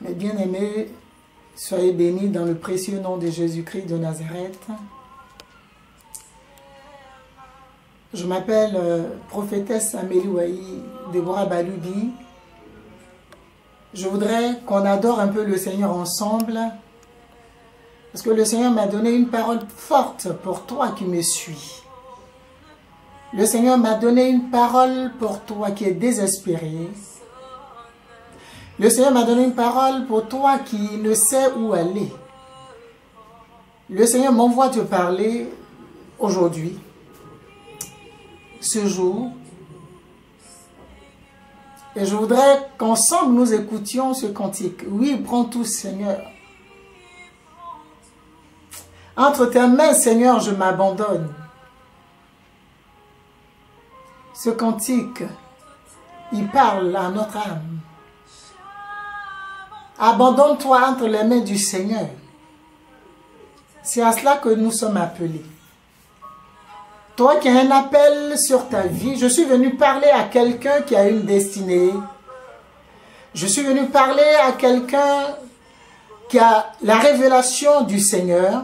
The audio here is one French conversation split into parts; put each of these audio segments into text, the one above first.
Mes bien-aimés, soyez bénis dans le précieux nom de Jésus-Christ de Nazareth. Je m'appelle prophétesse Amélie Ouahi Deborah Balubi. Je voudrais qu'on adore un peu le Seigneur ensemble, parce que le Seigneur m'a donné une parole forte pour toi qui me suis. Le Seigneur m'a donné une parole pour toi qui est désespéré. Le Seigneur m'a donné une parole pour toi qui ne sait où aller. Le Seigneur m'envoie te parler aujourd'hui, ce jour. Et je voudrais qu'ensemble nous écoutions ce cantique. Oui, prends tout, Seigneur. Entre tes mains, Seigneur, je m'abandonne. Ce cantique, il parle à notre âme. Abandonne-toi entre les mains du Seigneur. C'est à cela que nous sommes appelés. Toi qui as un appel sur ta vie, je suis venu parler à quelqu'un qui a une destinée. Je suis venu parler à quelqu'un qui a la révélation du Seigneur.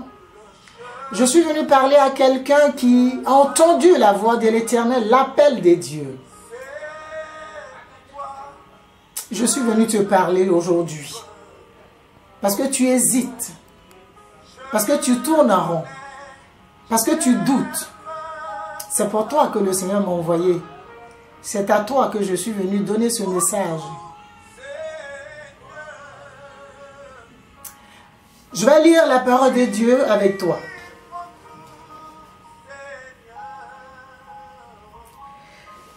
Je suis venu parler à quelqu'un qui a entendu la voix de l'Éternel, l'appel des dieux. Je suis venu te parler aujourd'hui parce que tu hésites, parce que tu tournes en rond, parce que tu doutes. C'est pour toi que le Seigneur m'a envoyé. C'est à toi que je suis venu donner ce message. Je vais lire la parole de Dieu avec toi.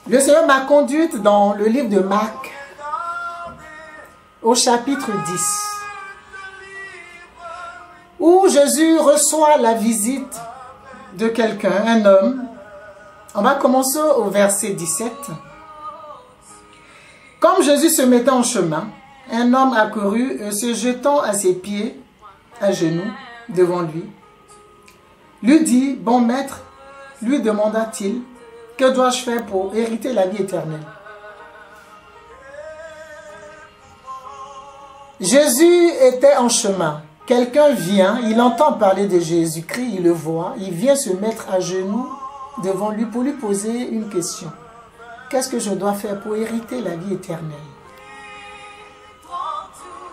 Le Seigneur m'a conduite dans le livre de Marc, au chapitre 10, où Jésus reçoit la visite de quelqu'un, un homme. On va commencer au verset 17. Comme Jésus se mettait en chemin, un homme accourut et se jetant à ses pieds, à genoux, devant lui, lui dit, « Bon maître, lui demanda-t-il, que dois-je faire pour hériter la vie éternelle ?» Jésus était en chemin. Quelqu'un vient, il entend parler de Jésus-Christ, il le voit, il vient se mettre à genoux devant lui pour lui poser une question. Qu'est-ce que je dois faire pour hériter la vie éternelle?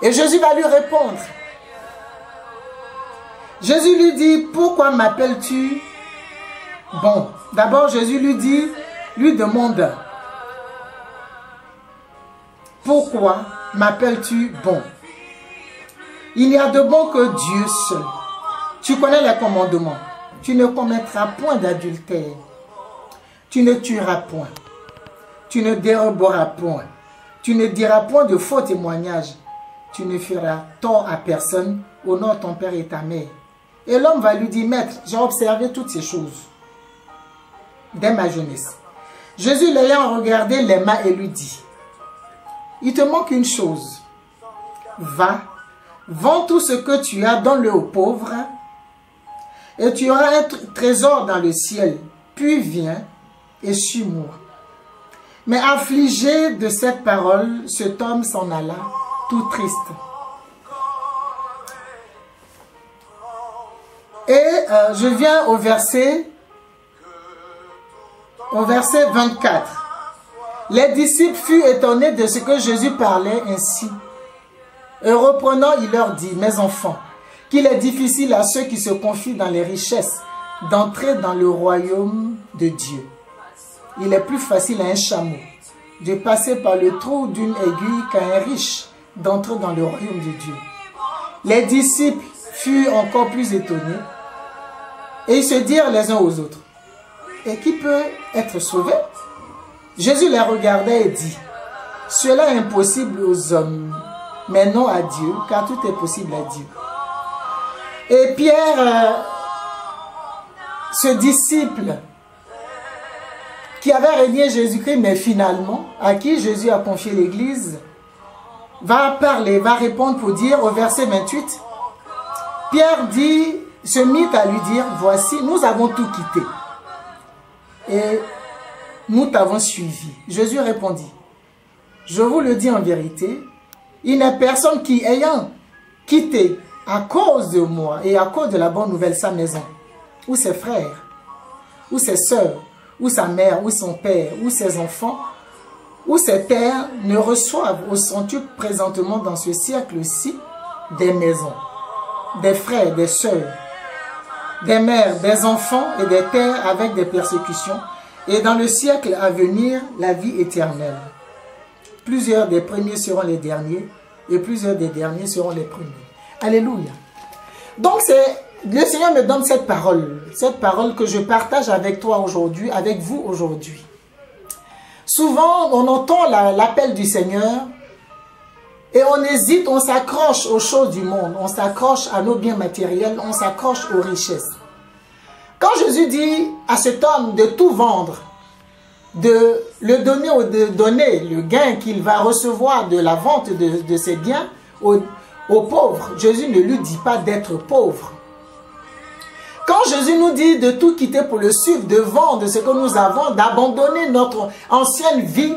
Et Jésus va lui répondre. Jésus lui dit, pourquoi m'appelles-tu bon? D'abord, Jésus lui demande, pourquoi m'appelles-tu bon? Il n'y a de bon que Dieu seul. Tu connais les commandements. Tu ne commettras point d'adultère. Tu ne tueras point. Tu ne déroberas point. Tu ne diras point de faux témoignages. Tu ne feras tort à personne. Honore ton père et ta mère. Et l'homme va lui dire, maître, j'ai observé toutes ces choses dès ma jeunesse. Jésus l'ayant regardé les mains et lui dit, il te manque une chose. Va, vends tout ce que tu as, donne-le aux pauvres, et tu auras un trésor dans le ciel. Puis viens et suis-moi. Mais affligé de cette parole, cet homme s'en alla, tout triste. Et je viens au verset 24. Les disciples furent étonnés de ce que Jésus parlait ainsi. Et reprenant, il leur dit, mes enfants, qu'il est difficile à ceux qui se confient dans les richesses d'entrer dans le royaume de Dieu. Il est plus facile à un chameau de passer par le trou d'une aiguille qu'à un riche d'entrer dans le royaume de Dieu. Les disciples furent encore plus étonnés et ils se dirent les uns aux autres, et qui peut être sauvé? Jésus les regardait et dit, cela est impossible aux hommes, mais non à Dieu, car tout est possible à Dieu. Et Pierre, ce disciple qui avait régné Jésus-Christ, mais finalement, à qui Jésus a confié l'Église, va parler, va répondre pour dire au verset 28, Pierre dit, se mit à lui dire, voici, nous avons tout quitté. Et nous t'avons suivi. Jésus répondit, je vous le dis en vérité, Il n'est personne qui, ayant quitté à cause de moi et à cause de la bonne nouvelle sa maison, ou ses frères, ou ses sœurs, ou sa mère, ou son père, ou ses enfants, ou ses terres, ne reçoivent au centuple présentement dans ce siècle-ci des maisons, des frères, des sœurs, des mères, des enfants et des terres avec des persécutions, et dans le siècle à venir, la vie éternelle. Plusieurs des premiers seront les derniers, et plusieurs des derniers seront les premiers. Alléluia. Donc le Seigneur me donne cette parole que je partage avec toi aujourd'hui, avec vous aujourd'hui. Souvent, on entend l'appel du Seigneur, et on hésite, on s'accroche aux choses du monde, on s'accroche à nos biens matériels, on s'accroche aux richesses. Quand Jésus dit à cet homme de tout vendre, de le donner ou de donner le gain qu'il va recevoir de la vente de ses biens aux pauvres, Jésus ne lui dit pas d'être pauvre. Quand Jésus nous dit de tout quitter pour le suivre, de vendre ce que nous avons, d'abandonner notre ancienne vie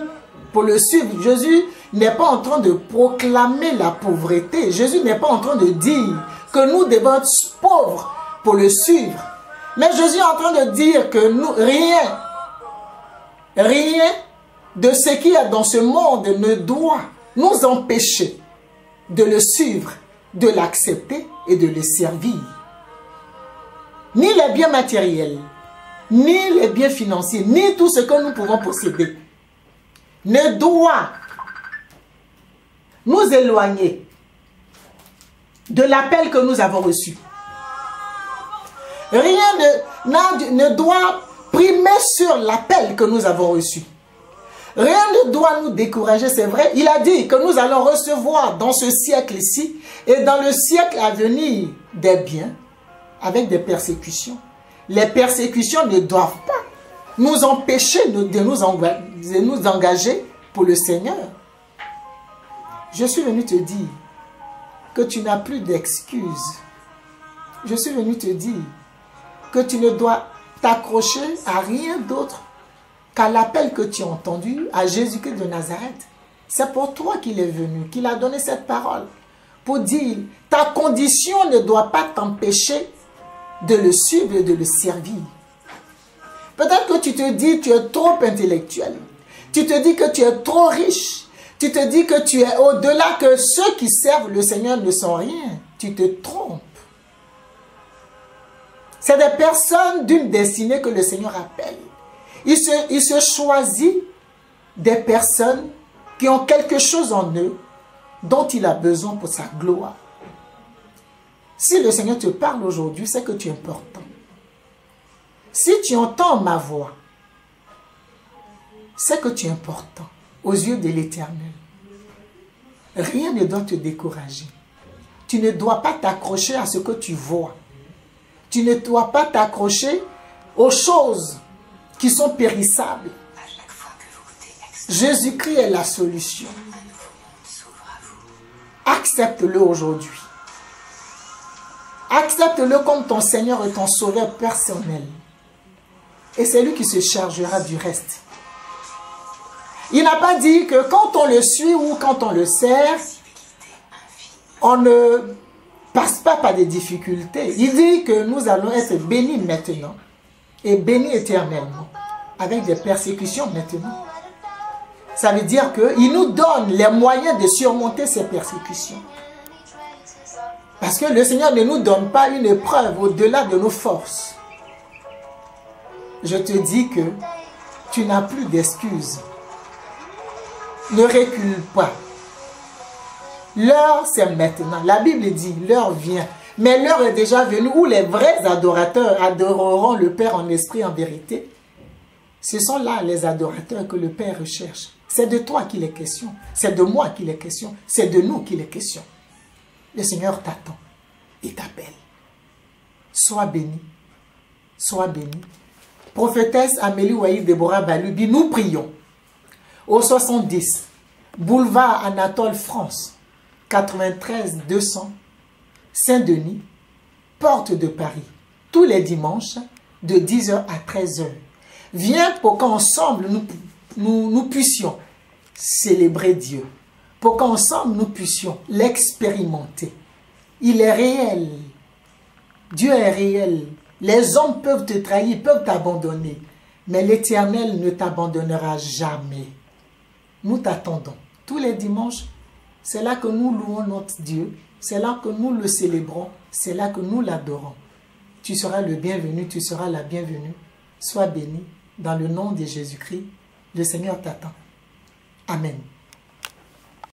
pour le suivre, Jésus n'est pas en train de proclamer la pauvreté. Jésus n'est pas en train de dire que nous devons être pauvres pour le suivre. Mais Jésus est en train de dire que nous, rien de ce qu'il y a dans ce monde ne doit nous empêcher de le suivre, de l'accepter et de le servir. Ni les biens matériels, ni les biens financiers, ni tout ce que nous pouvons posséder ne doit nous éloigner de l'appel que nous avons reçu. Rien ne doit primer sur l'appel que nous avons reçu. Rien ne doit nous décourager, c'est vrai. Il a dit que nous allons recevoir dans ce siècle-ci et dans le siècle à venir des biens avec des persécutions. Les persécutions ne doivent pas nous empêcher de nous engager pour le Seigneur. Je suis venu te dire que tu n'as plus d'excuses. Je suis venu te dire que tu ne dois t'accrocher à rien d'autre qu'à l'appel que tu as entendu à Jésus-Christ de Nazareth. C'est pour toi qu'il est venu, qu'il a donné cette parole pour dire ta condition ne doit pas t'empêcher de le suivre et de le servir. Peut-être que tu te dis que tu es trop intellectuel. Tu te dis que tu es trop riche. Tu te dis que tu es au-delà, que ceux qui servent le Seigneur ne sont rien. Tu te trompes. C'est des personnes d'une destinée que le Seigneur appelle. Il se choisit des personnes qui ont quelque chose en eux dont il a besoin pour sa gloire. Si le Seigneur te parle aujourd'hui, c'est que tu es important. Si tu entends ma voix, c'est que tu es important aux yeux de l'Éternel. Rien ne doit te décourager. Tu ne dois pas t'accrocher à ce que tu vois. Tu ne dois pas t'accrocher aux choses qui sont périssables. Jésus-Christ est la solution. Accepte-le aujourd'hui. Accepte-le comme ton Seigneur et ton Sauveur personnel. Et c'est lui qui se chargera du reste. Il n'a pas dit que quand on le suit ou quand on le sert, on ne passe pas par des difficultés. Il dit que nous allons être bénis maintenant et bénis éternellement avec des persécutions maintenant. Ça veut dire qu'il nous donne les moyens de surmonter ces persécutions. Parce que le Seigneur ne nous donne pas une épreuve au-delà de nos forces. Je te dis que tu n'as plus d'excuses. Ne recule pas. L'heure, c'est maintenant. La Bible dit, l'heure vient. Mais l'heure est déjà venue où les vrais adorateurs adoreront le Père en esprit, en vérité. Ce sont là les adorateurs que le Père recherche. C'est de toi qu'il est question. C'est de moi qu'il est question. C'est de nous qu'il est question. Le Seigneur t'attend. Il t'appelle. Sois béni. Sois béni. Prophétesse Amélie Ouaï Déborah Balubi, nous prions. Au 70, boulevard Anatole France, 93 200, Saint-Denis, porte de Paris, tous les dimanches, de 10h à 13h. Viens pour qu'ensemble nous puissions célébrer Dieu, pour qu'ensemble nous puissions l'expérimenter. Il est réel. Dieu est réel. Les hommes peuvent te trahir, peuvent t'abandonner. Mais l'Éternel ne t'abandonnera jamais. Nous t'attendons. Tous les dimanches, c'est là que nous louons notre Dieu. C'est là que nous le célébrons. C'est là que nous l'adorons. Tu seras le bienvenu, tu seras la bienvenue. Sois béni dans le nom de Jésus-Christ. Le Seigneur t'attend. Amen.